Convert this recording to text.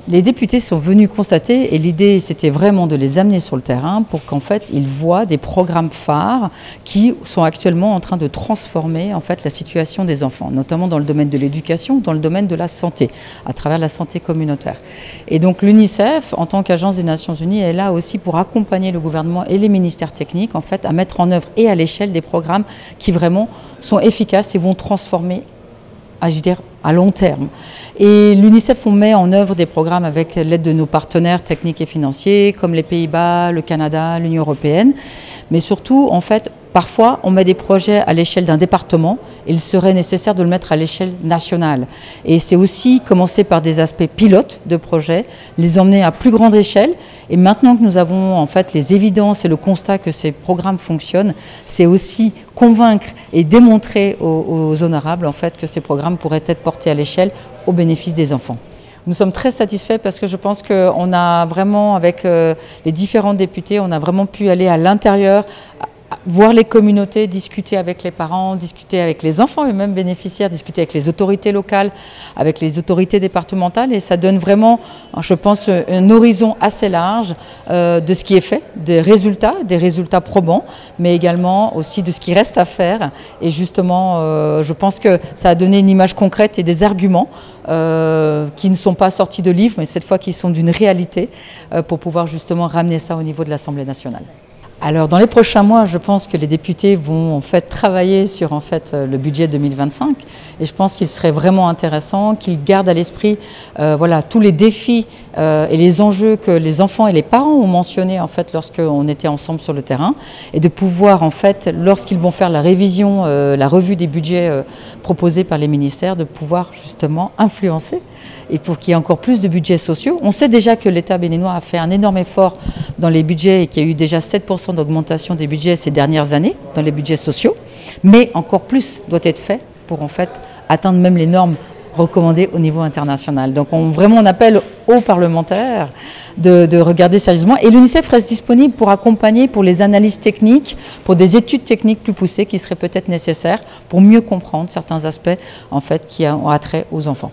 Les députés sont venus constater, et l'idée c'était vraiment de les amener sur le terrain pour qu'en fait ils voient des programmes phares qui sont actuellement en train de transformer en fait la situation des enfants, notamment dans le domaine de l'éducation, dans le domaine de la santé, à travers la santé communautaire. Et donc l'UNICEF, en tant qu'agence des Nations Unies, est là aussi pour accompagner le gouvernement et les ministères techniques en fait à mettre en œuvre et à l'échelle des programmes qui vraiment sont efficaces et vont transformer, je dirais, à long terme. Et l'UNICEF, on met en œuvre des programmes avec l'aide de nos partenaires techniques et financiers, comme les Pays-Bas, le Canada, l'Union européenne. Mais surtout, en fait, parfois, on met des projets à l'échelle d'un département. Il serait nécessaire de le mettre à l'échelle nationale. Et c'est aussi commencer par des aspects pilotes de projets, les emmener à plus grande échelle. Et maintenant que nous avons en fait les évidences et le constat que ces programmes fonctionnent, c'est aussi convaincre et démontrer aux honorables en fait que ces programmes pourraient être portés à l'échelle au bénéfice des enfants. Nous sommes très satisfaits parce que je pense qu'on a vraiment, avec les différents députés, on a vraiment pu aller à l'intérieur, voir les communautés, discuter avec les parents, discuter avec les enfants eux-mêmes bénéficiaires, discuter avec les autorités locales, avec les autorités départementales, et ça donne vraiment, je pense, un horizon assez large de ce qui est fait, des résultats probants, mais également aussi de ce qui reste à faire. Et justement, je pense que ça a donné une image concrète et des arguments qui ne sont pas sortis de livres, mais cette fois qui sont d'une réalité pour pouvoir justement ramener ça au niveau de l'Assemblée nationale. Alors dans les prochains mois, je pense que les députés vont en fait travailler sur le budget 2025, et je pense qu'il serait vraiment intéressant qu'ils gardent à l'esprit voilà, tous les défis et les enjeux que les enfants et les parents ont mentionnés en fait lorsqu'on était ensemble sur le terrain, et de pouvoir en fait, lorsqu'ils vont faire la révision, la revue des budgets proposés par les ministères, de pouvoir justement influencer et pour qu'il y ait encore plus de budgets sociaux. On sait déjà que l'État béninois a fait un énorme effort dans les budgets et qu'il y a eu déjà 7% d'augmentation des budgets ces dernières années dans les budgets sociaux, mais encore plus doit être fait pour en fait atteindre même les normes recommandées au niveau international. Donc on appelle aux parlementaires de regarder sérieusement, et l'UNICEF reste disponible pour accompagner pour les analyses techniques, pour des études techniques plus poussées qui seraient peut-être nécessaires pour mieux comprendre certains aspects en fait qui ont attrait aux enfants.